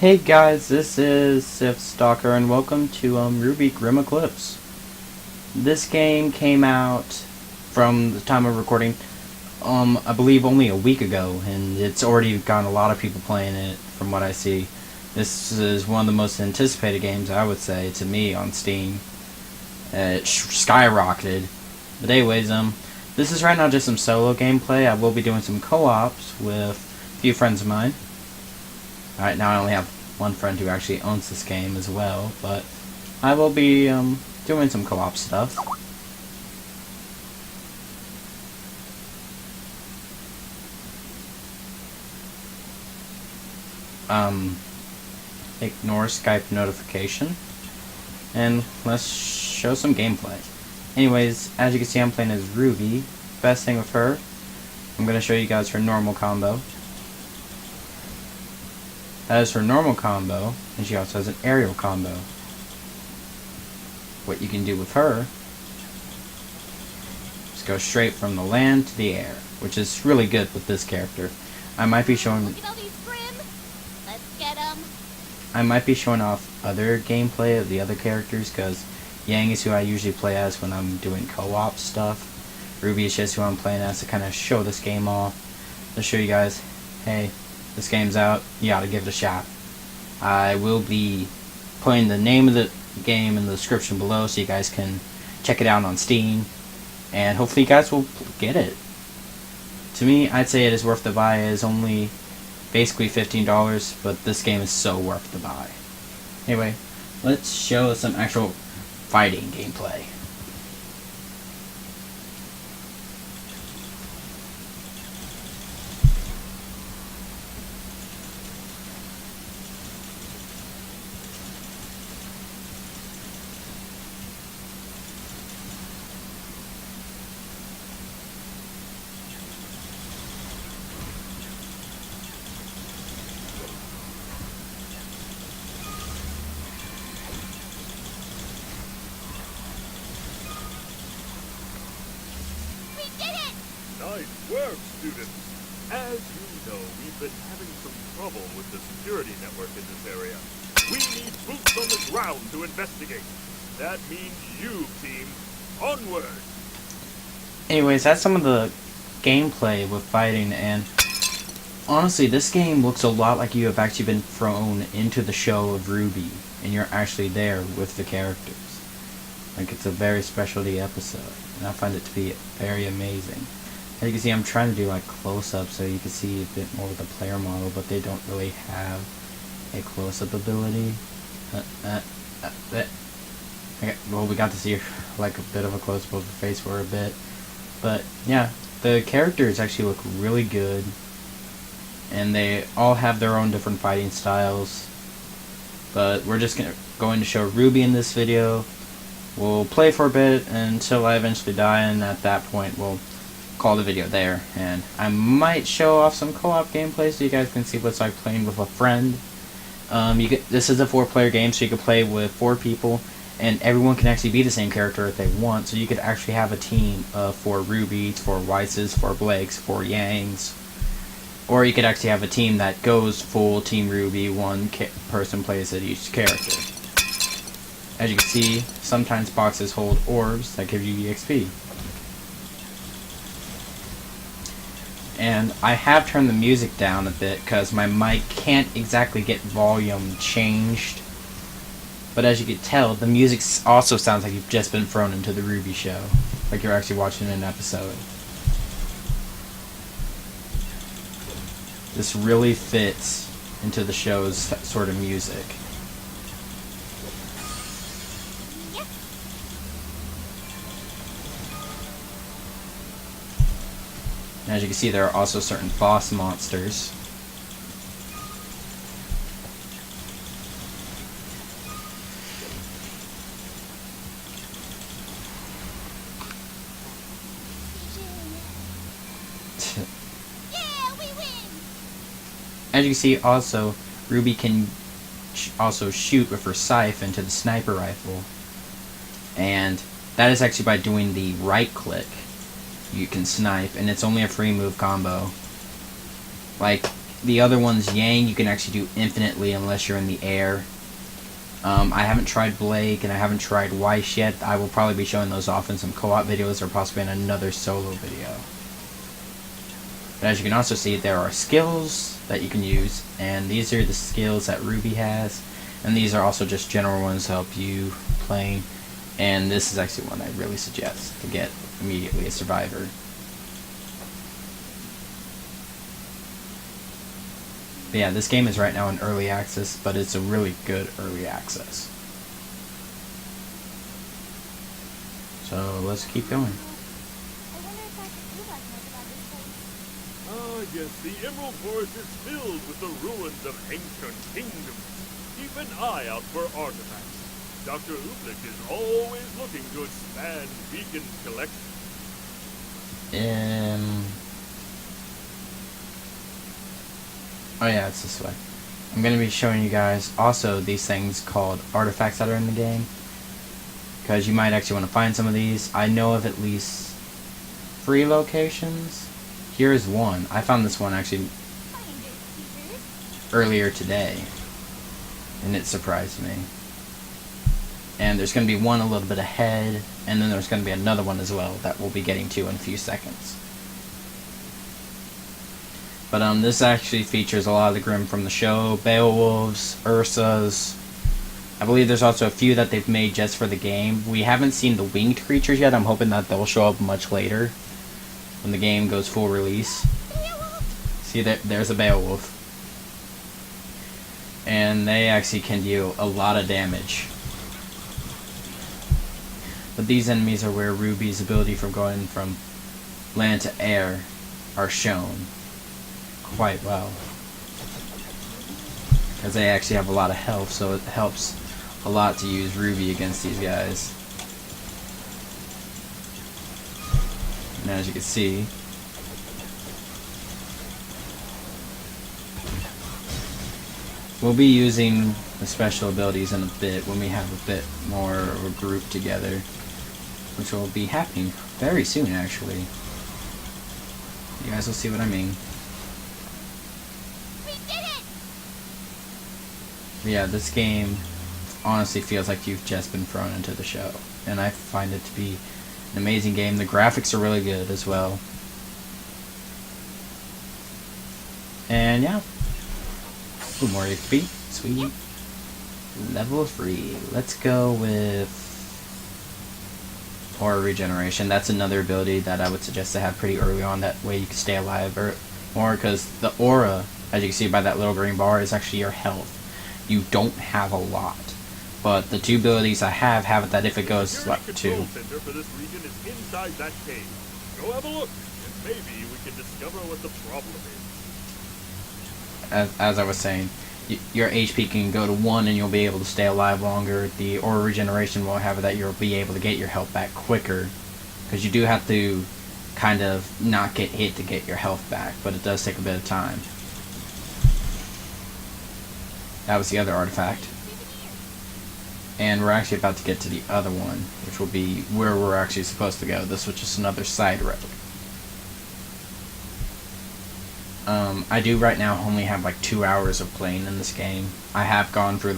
Hey guys, this is Sif Stalker and welcome to Rwby Grimm Eclipse. This game came out from the time of recording, I believe only a week ago, and it's already gotten a lot of people playing it from what I see. This is one of the most anticipated games, I would say, to me on Steam. It skyrocketed. But anyways, this is right now just some solo gameplay. I will be doing some co-ops with a few friends of mine. Right now I only have one friend who actually owns this game as well, but I will be doing some co-op stuff. Ignore Skype notification, and let's show some gameplay. Anyways, as you can see, I'm playing as Rwby. Best thing with her, I'm going to show you guys her normal combo. That is her normal combo, and she also has an aerial combo. What you can do with her is go straight from the land to the air, which is really good with this character. I might be showing. Look at all these Grimm. Let's get 'em. I might be showing off other gameplay of the other characters, because Yang is who I usually play as when I'm doing co-op stuff. Rwby is just who I'm playing as to kind of show this game off. To show you guys, hey, this game's out, you gotta give it a shot. I will be putting the name of the game in the description below so you guys can check it out on Steam, and hopefully you guys will get it. To me, I'd say it is worth the buy. It is only basically $15, but this game is so worth the buy. Anyway, let's show some actual fighting gameplay. We did it! Nice work, students! As you know, we've been having some trouble with the security network in this area. We need boots on the ground to investigate. That means you, team. Onward! Anyways, that's some of the gameplay with fighting, and honestly, this game looks a lot like you have actually been thrown into the show of Rwby, and you're actually there with the characters. Like, it's a very specialty episode, and I find it to be very amazing. As you can see, I'm trying to do like close-up so you can see a bit more with the player model, but they don't really have a close-up ability. Okay, well, we got to see like a bit of a close-up of the face for a bit. But yeah, the characters actually look really good, and they all have their own different fighting styles. But we're just going to show Rwby in this video. We'll play for a bit until I eventually die, and at that point we'll call the video there. And I might show off some co-op gameplay so you guys can see what it's like playing with a friend. This is a 4-player game, so you can play with 4 people, and everyone can actually be the same character if they want. So you could actually have a team of 4 Rwbys, 4 Weisses, 4 Blakes, 4 Yangs. Or you could actually have a team that goes full Team Rwby, one person plays at each character. As you can see, sometimes boxes hold orbs that give you EXP. And I have turned the music down a bit because my mic can't exactly get volume changed. But as you can tell, the music also sounds like you've just been thrown into the Rwby show. Like you're actually watching an episode. This really fits into the show's sort of music. Yes. And as you can see, there are also certain boss monsters. Yeah, we win! As you can see, also, Rwby can also shoot with her scythe into the sniper rifle. And that is actually by doing the right click. You can snipe, and it's only a free move combo. Like, the other one's Yang, you can actually do infinitely unless you're in the air. I haven't tried Blake and I haven't tried Weiss yet. I will probably be showing those off in some co-op videos or possibly in another solo video. But as you can also see, there are skills that you can use, and these are the skills that Rwby has, and these are also just general ones to help you playing. And this is actually one I really suggest to get immediately a survivor. But yeah, this game is right now in early access, but it's a really good early access. So let's keep going. I wonder if Dr. Kubak knows about this place. Ah, yes, the Emerald Forest is filled with the ruins of ancient kingdoms. Keep an eye out for artifacts. Dr. Ublik is always looking to expand Beacon's collection. Oh yeah, it's this way. I'm going to be showing you guys also these things called artifacts that are in the game, because you might actually want to find some of these. I know of at least 3 locations. Here's one. I found this one actually earlier today, and it surprised me. And there's going to be one a little bit ahead, and then there's going to be another one as well that we'll be getting to in a few seconds. But this actually features a lot of the Grimm from the show, Beowulfs, Ursas. I believe there's also a few that they've made just for the game. We haven't seen the winged creatures yet. I'm hoping that they'll show up much later when the game goes full release. See, there's a Beowulf. And they actually can deal a lot of damage. But these enemies are where Rwby's ability from going from land to air are shown quite well, because they actually have a lot of health, so it helps a lot to use Rwby against these guys. And as you can see, we'll be using the special abilities in a bit when we have a bit more of a group together, which will be happening very soon actually. You guys will see what I mean. Yeah, this game honestly feels like you've just been thrown into the show, and I find it to be an amazing game. The graphics are really good as well. And yeah. Ooh, more HP. Sweet. Level 3. Let's go with Aura Regeneration. That's another ability that I would suggest to have pretty early on. That way you can stay alive more, because the aura, as you can see by that little green bar, is actually your health. You don't have a lot, but the 2 abilities I have it that if it goes like 2. The center for this region is inside that cave. Go have a look, and maybe we can discover what the problem is. As I was saying, your HP can go to 1 and you'll be able to stay alive longer. The Aura Regeneration will have it that you'll be able to get your health back quicker, because you do have to kind of not get hit to get your health back, but it does take a bit of time. That was the other artifact. And we're actually about to get to the other one, which will be where we're actually supposed to go. This was just another side road. I do right now only have like 2 hours of playing in this game. I have gone through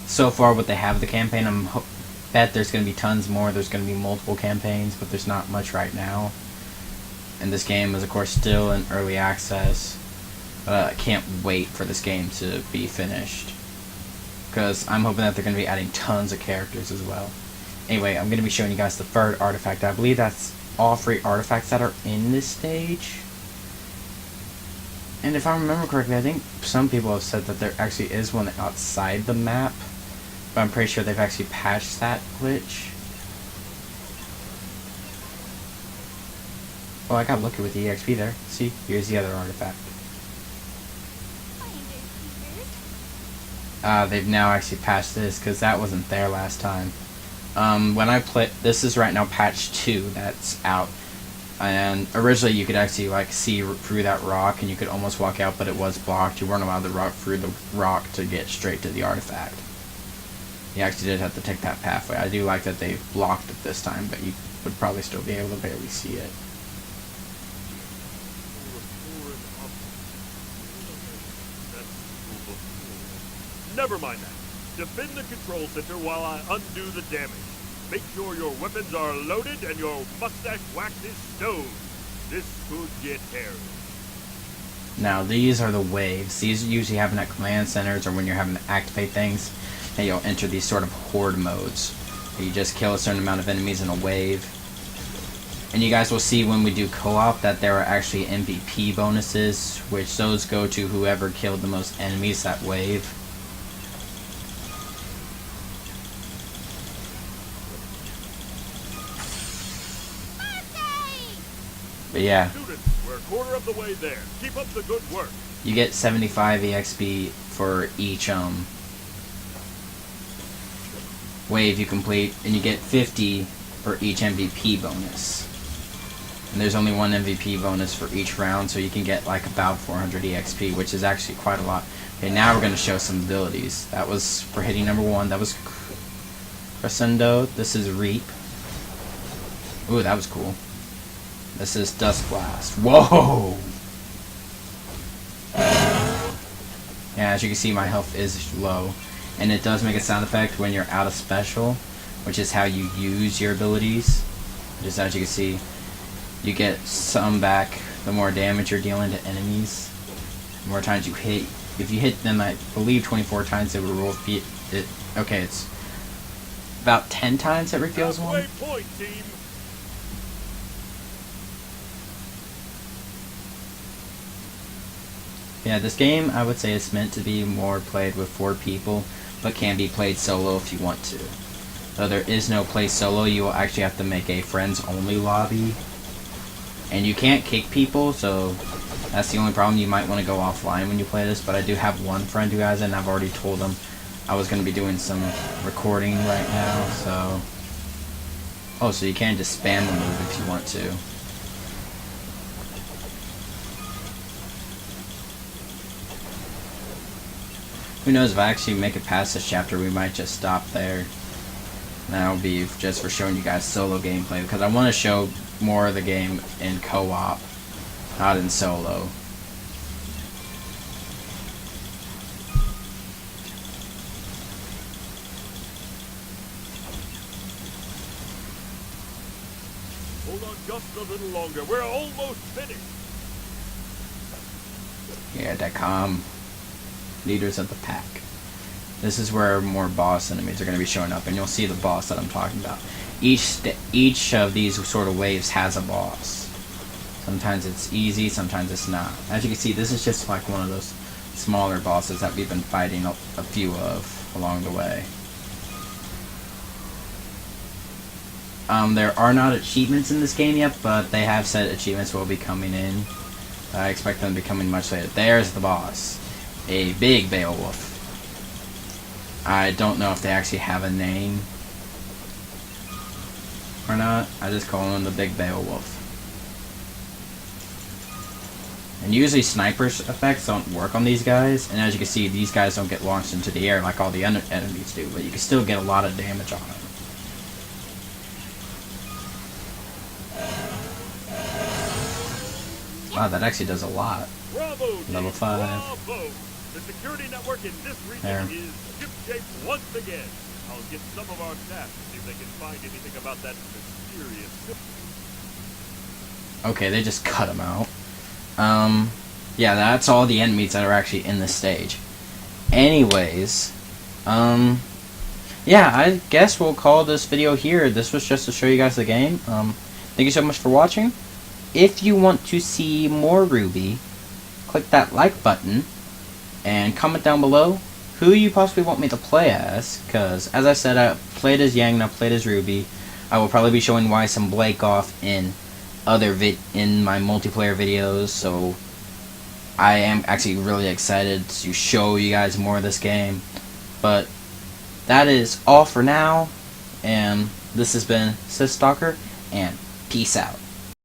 so far what they have the campaign. Bet there's going to be tons more. There's going to be multiple campaigns, but there's not much right now. And this game is of course still in early access. I can't wait for this game to be finished, because I'm hoping that they're going to be adding tons of characters as well. Anyway, I'm going to be showing you guys the 3rd artifact. I believe that's all 3 artifacts that are in this stage. And if I remember correctly, I think some people have said that there actually is one outside the map, but I'm pretty sure they've actually patched that glitch. Oh, I got lucky with the EXP there. See, here's the other artifact. They've now actually patched this, because that wasn't there last time. When I play, this is right now patch 2 that's out, and originally you could actually like see through that rock and you could almost walk out, but it was blocked. You weren't allowed to walk through the rock to get straight to the artifact. You actually did have to take that pathway. I do like that they blocked it this time, but you would probably still be able to barely see it. Never mind that. Defend the control center while I undo the damage. Make sure your weapons are loaded and your mustache wax is stowed. This could get hairy. Now these are the waves. These usually happen at command centers or when you're having to activate things, and you'll enter these sort of horde modes. You just kill a certain amount of enemies in a wave. And you guys will see when we do co-op that there are actually MVP bonuses, which those go to whoever killed the most enemies that wave. But yeah. Students, we're a quarter of the way there. Keep up the good work. You get 75 EXP for each wave you complete, and you get 50 for each MVP bonus. And there's only one MVP bonus for each round, so you can get like about 400 EXP, which is actually quite a lot. Okay, now we're going to show some abilities. That was for hitting number 1. That was Crescendo. This is Reap. Ooh, that was cool. This is Dust Blast. Whoa! Yeah, as you can see, my health is low. And it does make a sound effect when you're out of special, which is how you use your abilities. Just as you can see, you get some back the more damage you're dealing to enemies. The more times you hit. If you hit them, I believe 24 times, it will roll it. Okay, it's about 10 times it refills one. Halfway point, team. Yeah, this game, I would say, is meant to be more played with 4 people, but can be played solo if you want to. Though there is no play solo, you will actually have to make a friends-only lobby. And you can't kick people, so that's the only problem. You might want to go offline when you play this, but I do have one friend who has it, and I've already told him I was going to be doing some recording right now, so... Oh, so you can just spam the move if you want to. Who knows, if I actually make it past this chapter, we might just stop there. That'll be just for showing you guys solo gameplay, because I want to show more of the game in co-op, not in solo. Hold on just a little longer. We're almost finished. Yeah, that calm. Leaders of the pack. This is where more boss enemies are going to be showing up, and you'll see the boss that I'm talking about. Each of these sort of waves has a boss. Sometimes it's easy, sometimes it's not. As you can see, this is just like one of those smaller bosses that we've been fighting a few of along the way. There are not achievements in this game yet, but they have said achievements will be coming in. I expect them to be coming much later. There's the boss. A big Beowulf. I don't know if they actually have a name or not. I just call him the big Beowulf. And usually sniper effects don't work on these guys, and as you can see, these guys don't get launched into the air like all the other enemies do, but you can still get a lot of damage on them. Wow, that actually does a lot. Bravo, Level 5. Bravo. The security network in this region There. is ship-shaped once again. I'll get some of our staff to see if they can find anything about that mysterious ship. Okay, they just cut him out. Yeah, that's all the enemies that are actually in this stage. Anyways, yeah, I guess we'll call this video here. This was just to show you guys the game. Thank you so much for watching. If you want to see more Rwby, click that like button and comment down below who you possibly want me to play as, because as I said, I played as Yang and I played as Rwby. I will probably be showing Weiss and Blake off in in my multiplayer videos, so I am actually really excited to show you guys more of this game. But that is all for now, and this has been Sith Stalker, and peace out.